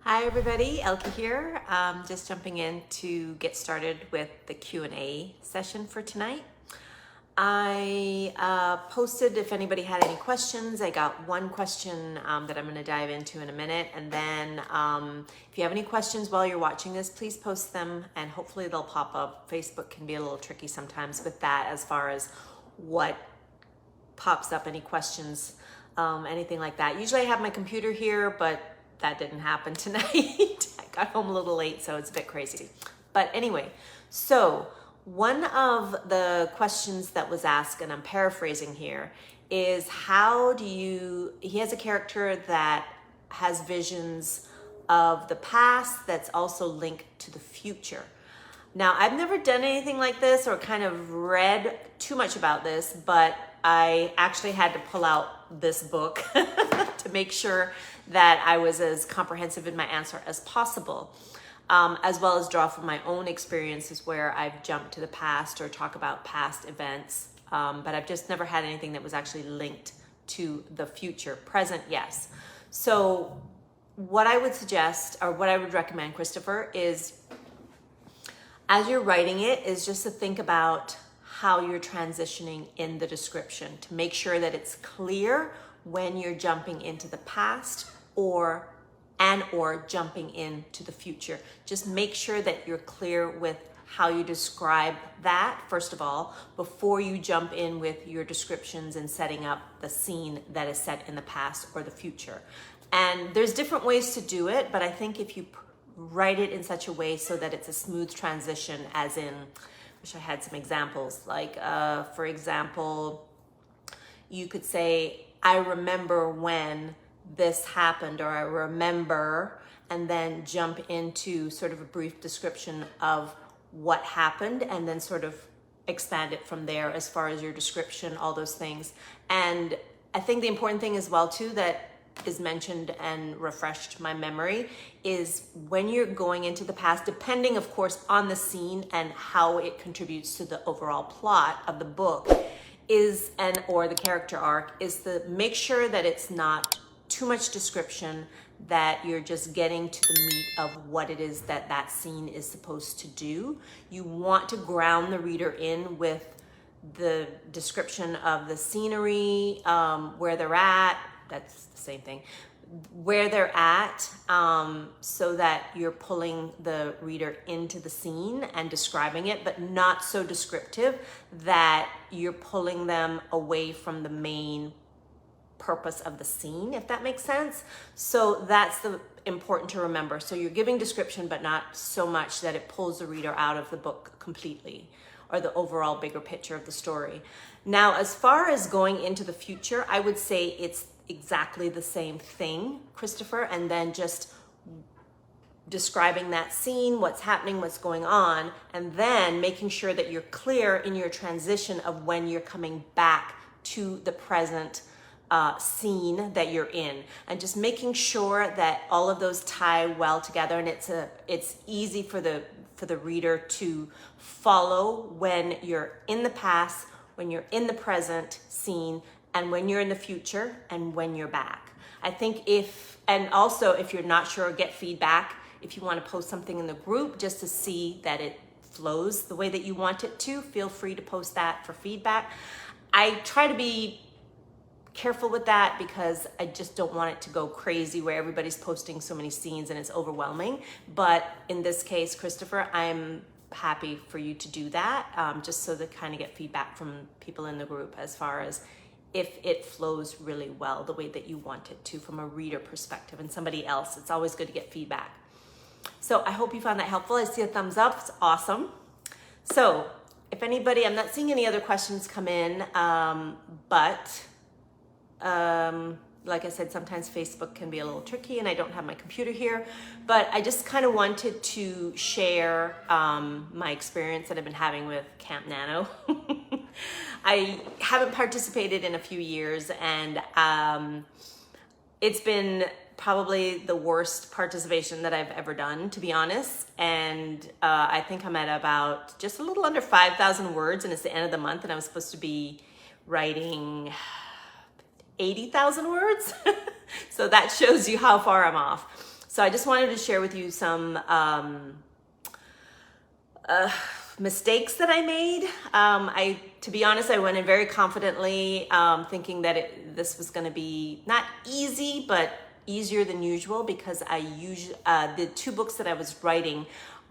Hi everybody, Elke here. Just jumping in to get started with the Q&A session for tonight. I posted if anybody had any questions. I got one question that I'm going to dive into in a minute, and then if you have any questions while you're watching this, please post them and hopefully they'll pop up. Facebook can be a little tricky sometimes with that as far as what pops up, any questions, anything like that. Usually I have my computer here, but that didn't happen tonight. I got home a little late, so it's a bit crazy. But anyway, so one of the questions that was asked, and I'm paraphrasing here, is he has a character that has visions of the past that's also linked to the future. Now, I've never done anything like this or kind of read too much about this, but I actually had to pull out this book to make sure that I was as comprehensive in my answer as possible, as well as draw from my own experiences where I've jumped to the past or talk about past events, but I've just never had anything that was actually linked to the future. Present, yes. So what I would suggest, or what I would recommend, Christopher, is as you're writing it, is just to think about how you're transitioning in the description to make sure that it's clear when you're jumping into the past or jumping into the future. Just make sure that you're clear with how you describe that, first of all, before you jump in with your descriptions and setting up the scene that is set in the past or the future. And there's different ways to do it, but I think if you write it in such a way so that it's a smooth transition, as in, wish I had some examples, like for example, you could say, I remember when this happened, or I remember, and then jump into sort of a brief description of what happened, and then sort of expand it from there as far as your description, all those things. And I think the important thing as well too that is mentioned and refreshed my memory is when you're going into the past, depending of course on the scene and how it contributes to the overall plot of the book, or the character arc, is to make sure that it's not too much description, that you're just getting to the meat of what it is that that scene is supposed to do. You want to ground the reader in with the description of the scenery, where they're at, that's the same thing, where they're at, so that you're pulling the reader into the scene and describing it, but not so descriptive that you're pulling them away from the main purpose of the scene, if that makes sense. So that's the important to remember. So you're giving description, but not so much that it pulls the reader out of the book completely, or the overall bigger picture of the story. Now, as far as going into the future, I would say it's exactly the same thing, Christopher, and then just describing that scene, what's happening, what's going on, and then making sure that you're clear in your transition of when you're coming back to the present scene that you're in, and just making sure that all of those tie well together, and it's easy for the reader to follow when you're in the past, when you're in the present scene, and when you're in the future, and when you're back. I think and also if you're not sure, get feedback. If you want to post something in the group just to see that it flows the way that you want it to, feel free to post that for feedback. I try to be careful with that because I just don't want it to go crazy where everybody's posting so many scenes and it's overwhelming. But in this case, Christopher, I'm happy for you to do that, just so to kind of get feedback from people in the group as far as if it flows really well the way that you want it to from a reader perspective and somebody else. It's always good to get feedback. So I hope you found that helpful. I see a thumbs up, it's awesome. So if anybody, I'm not seeing any other questions come in, but like I said, sometimes Facebook can be a little tricky and I don't have my computer here, but I just kind of wanted to share my experience that I've been having with CampNano. I haven't participated in a few years, and it's been probably the worst participation that I've ever done, to be honest. And I think I'm at about just a little under 5,000 words, and it's the end of the month, and I was supposed to be writing 80,000 words. So that shows you how far I'm off. So I just wanted to share with you some mistakes that I made. To be honest, I went in very confidently, thinking that this was going to be not easy, but easier than usual, because the two books that I was writing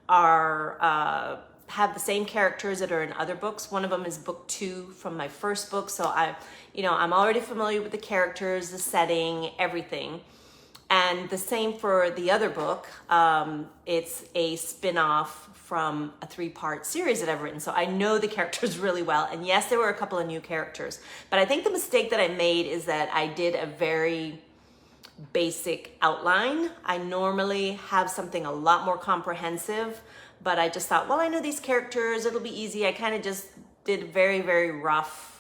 are have the same characters that are in other books. One of them is book 2 from my first book, so I'm already familiar with the characters, the setting, everything. And the same for the other book. It's a spin-off from a 3-part series that I've written. So I know the characters really well. And yes, there were a couple of new characters. But I think the mistake that I made is that I did a very basic outline. I normally have something a lot more comprehensive, but I just thought, well, I know these characters, it'll be easy. I kind of just did very, very rough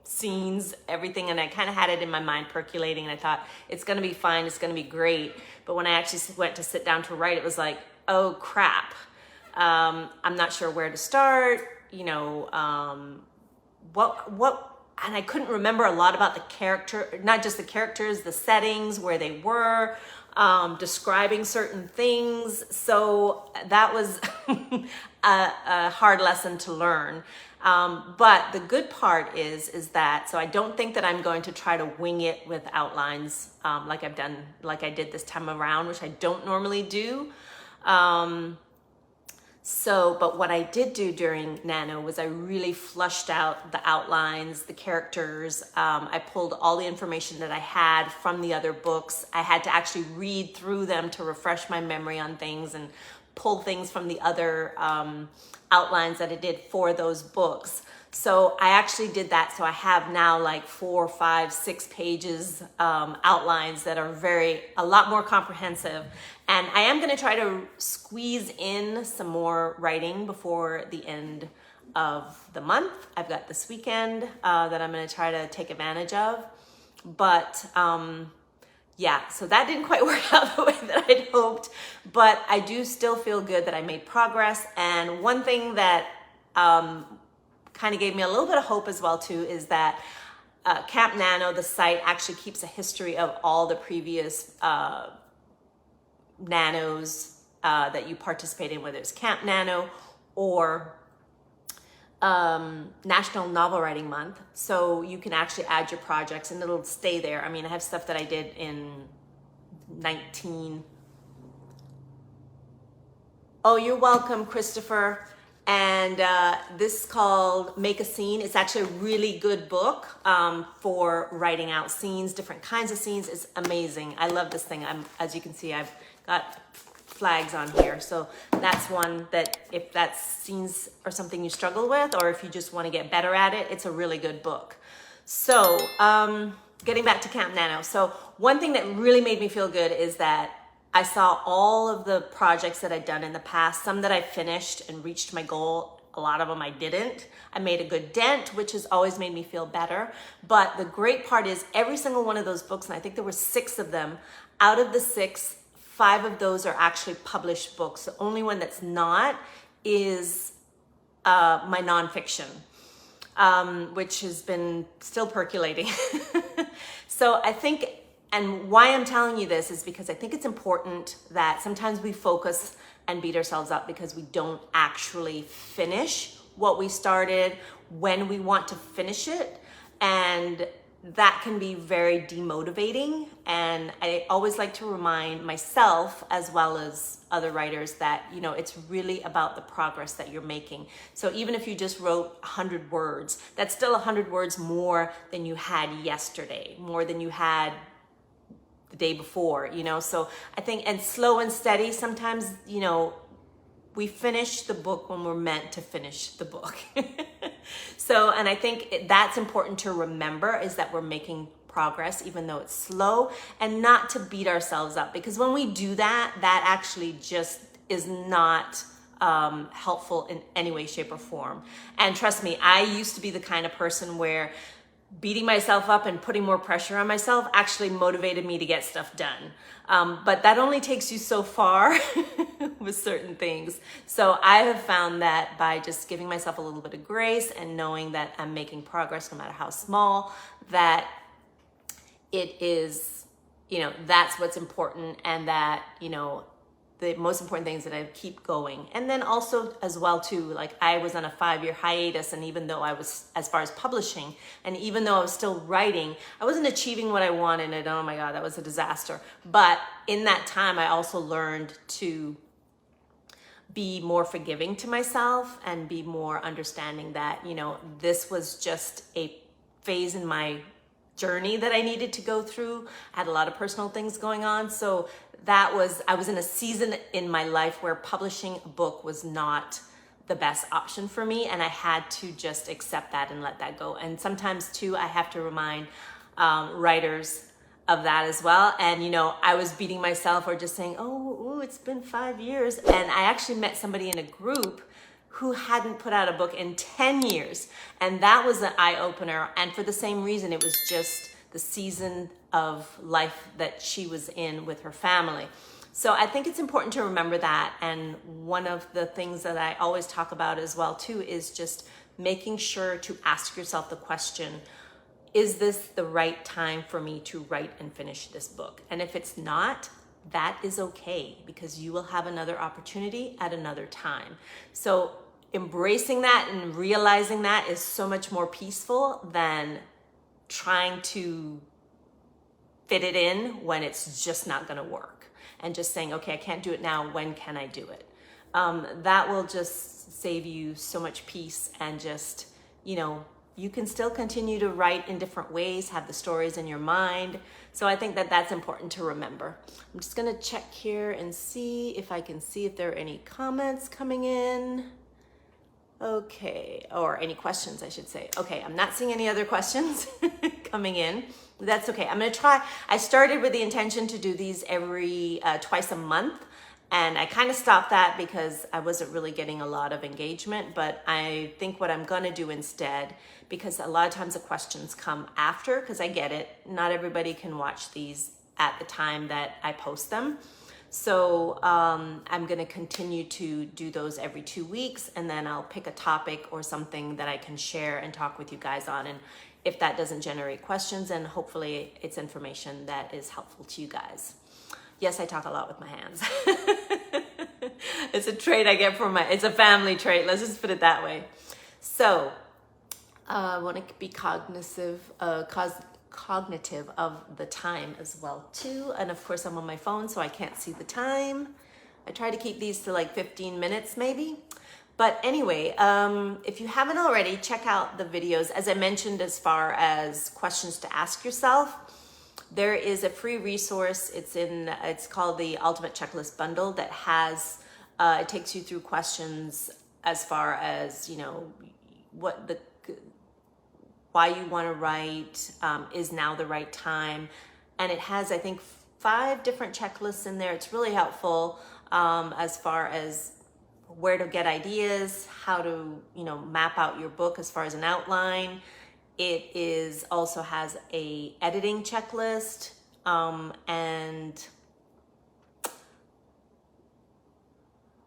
scenes, everything, and I kind of had it in my mind percolating, and I thought it's going to be fine, it's going to be great. But when I actually went to sit down to write, it was like, oh crap, I'm not sure where to start, and I couldn't remember a lot about the character, not just the characters, the settings, where they were, describing certain things. So that was a hard lesson to learn. But the good part is that, so I don't think that I'm going to try to wing it with outlines, like I did this time around, which I don't normally do. But what I did do during Nano was I really flushed out the outlines, the characters. I pulled all the information that I had from the other books. I had to actually read through them to refresh my memory on things and pull things from the other outlines that I did for those books. So I actually did that. So I have now like 4, 5, 6 pages outlines that are a lot more comprehensive. And I am going to try to squeeze in some more writing before the end of the month. I've got this weekend that I'm going to try to take advantage of. But yeah, so that didn't quite work out the way that I'd hoped. But I do still feel good that I made progress. And one thing that kind of gave me a little bit of hope as well too is that CampNano, the site, actually keeps a history of all the previous nanos that you participate in, whether it's CampNano or National Novel Writing Month. So you can actually add your projects and it'll stay there. I mean, I have stuff that I did in 19. Oh, you're welcome, Christopher. And this is called Make a Scene. It's actually a really good book for writing out scenes, different kinds of scenes. It's amazing. I love this thing. As you can see, I've got flags on here. So that's one that if that scenes are something you struggle with, or if you just want to get better at it, it's a really good book. So getting back to CampNano. So one thing that really made me feel good is that I saw all of the projects that I'd done in the past, some that I finished and reached my goal. A lot of them I didn't. I made a good dent, which has always made me feel better. But the great part is every single one of those books, and I think there were 6 of them, out of the 6, 5 of those are actually published books. The only one that's not is my nonfiction, which has been still percolating. So I think, and why I'm telling you this is because I think it's important that sometimes we focus and beat ourselves up because we don't actually finish what we started when we want to finish it. And that can be very demotivating. And I always like to remind myself as well as other writers that, it's really about the progress that you're making. So even if you just wrote 100 words, that's still 100 words more than you had yesterday, more than you had the day before, so I think, and slow and steady, sometimes, we finish the book when we're meant to finish the book. So, and I think that's important to remember, is that we're making progress, even though it's slow, and not to beat ourselves up, because when we do that, that actually just is not helpful in any way, shape, or form. And trust me, I used to be the kind of person where beating myself up and putting more pressure on myself actually motivated me to get stuff done. But that only takes you so far with certain things. So I have found that by just giving myself a little bit of grace and knowing that I'm making progress no matter how small, that it is that's what's important, and that, the most important things that I keep going. And then also as well too, like I was on a 5-year hiatus, and even though I was, as far as publishing, and even though I was still writing, I wasn't achieving what I wanted, and oh my God, that was a disaster. But in that time, I also learned to be more forgiving to myself and be more understanding that, this was just a phase in my journey that I needed to go through. I had a lot of personal things going on. So I was in a season in my life where publishing a book was not the best option for me. And I had to just accept that and let that go. And sometimes too, I have to remind writers of that as well. And, I was beating myself or just saying, oh, it's been 5 years. And I actually met somebody in a group who hadn't put out a book in 10 years. And that was an eye-opener. And for the same reason, it was just the season of life that she was in with her family. So I think it's important to remember that. And one of the things that I always talk about as well too is just making sure to ask yourself the question, is this the right time for me to write and finish this book? And if it's not, that is okay, because you will have another opportunity at another time. So embracing that and realizing that is so much more peaceful than trying to fit it in when it's just not going to work, and just saying, okay, I can't do it now. When can I do it? That will just save you so much peace, and just, you can still continue to write in different ways, have the stories in your mind. So I think that that's important to remember. I'm just going to check here and see if I can see if there are any comments coming in. Okay, or any questions, I should say. Okay, I'm not seeing any other questions coming in. That's okay. I'm going to try. I started with the intention to do these every twice a month. And I kind of stopped that because I wasn't really getting a lot of engagement. But I think what I'm going to do instead, because a lot of times the questions come after, because I get it, not everybody can watch these at the time that I post them. So I'm going to continue to do those every 2 weeks, and then I'll pick a topic or something that I can share and talk with you guys on. And if that doesn't generate questions, then hopefully it's information that is helpful to you guys. Yes, I talk a lot with my hands. It's a trait I get from it's a family trait. Let's just put it that way. So I want to be cognitive of the time as well too. And of course I'm on my phone, so I can't see the time. I try to keep these to like 15 minutes maybe. But anyway, if you haven't already, check out the videos. As I mentioned, as far as questions to ask yourself, there is a free resource. It's called the Ultimate Checklist Bundle that has, it takes you through questions as far as, why you want to write, is now the right time. And it has, I think, 5 different checklists in there. It's really helpful as far as where to get ideas, how to, map out your book as far as an outline. It also has a editing checklist, and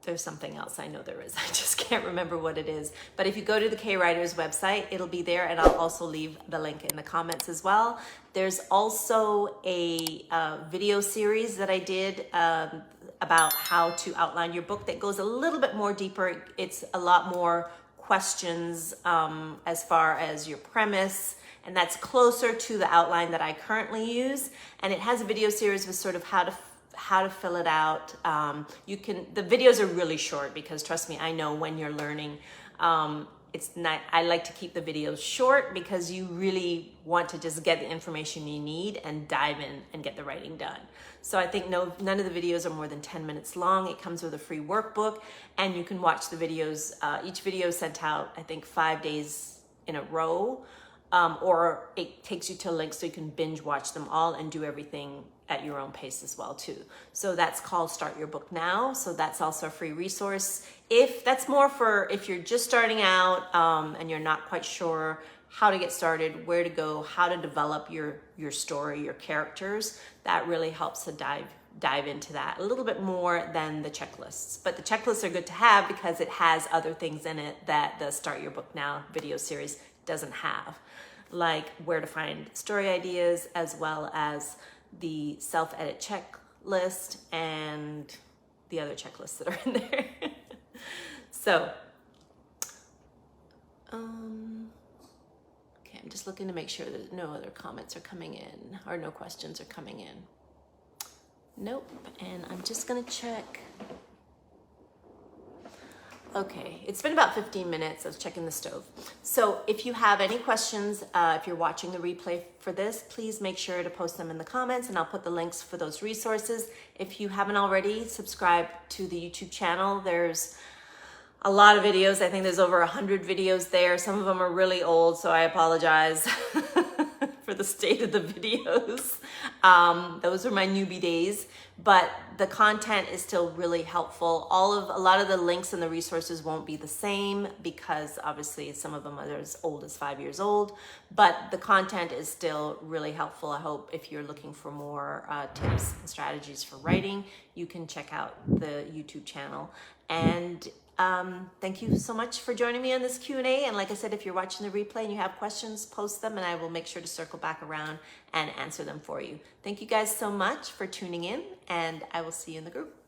there's something else I know there is. I just can't remember what it is. But if you go to the K-Writers website, it'll be there, and I'll also leave the link in the comments as well. There's also a video series that I did about how to outline your book that goes a little bit more deeper. It's a lot more questions as far as your premise, and that's closer to the outline that I currently use. And it has a video series with sort of how to fill it out. The videos are really short, because trust me, I know when you're learning, I like to keep the videos short, because you really want to just get the information you need and dive in and get the writing done. So I think none of the videos are more than 10 minutes long. It comes with a free workbook, and you can watch the videos. Each video is sent out, I think, 5 days in a row, or it takes you to a link so you can binge watch them all and do everything at your own pace as well too. So that's called Start Your Book Now. So that's also a free resource. That's more for if you're just starting out and you're not quite sure how to get started, where to go, how to develop your story, your characters. That really helps to dive into that a little bit more than the checklists. But the checklists are good to have because it has other things in it that the Start Your Book Now video series doesn't have, like where to find story ideas, as well as the self-edit checklist and the other checklists that are in there. So, okay, I'm just looking to make sure that no other comments are coming in or no questions are coming in. Nope, and I'm just gonna check. Okay, it's been about 15 minutes. I was checking the stove. So if you have any questions, if you're watching the replay for this, please make sure to post them in the comments and I'll put the links for those resources. If you haven't already, subscribe to the YouTube channel. There's a lot of videos. I think there's over 100 videos there. Some of them are really old, so I apologize for the state of the videos. Those are my newbie days, but the content is still really helpful. A lot of the links and the resources won't be the same because obviously some of them are as old as 5 years old, but the content is still really helpful. I hope if you're looking for more tips and strategies for writing, you can check out the YouTube channel. And thank you so much for joining me on this Q&A. And like I said, if you're watching the replay and you have questions, post them and I will make sure to circle back around and answer them for you. Thank you guys so much for tuning in and I will see you in the group.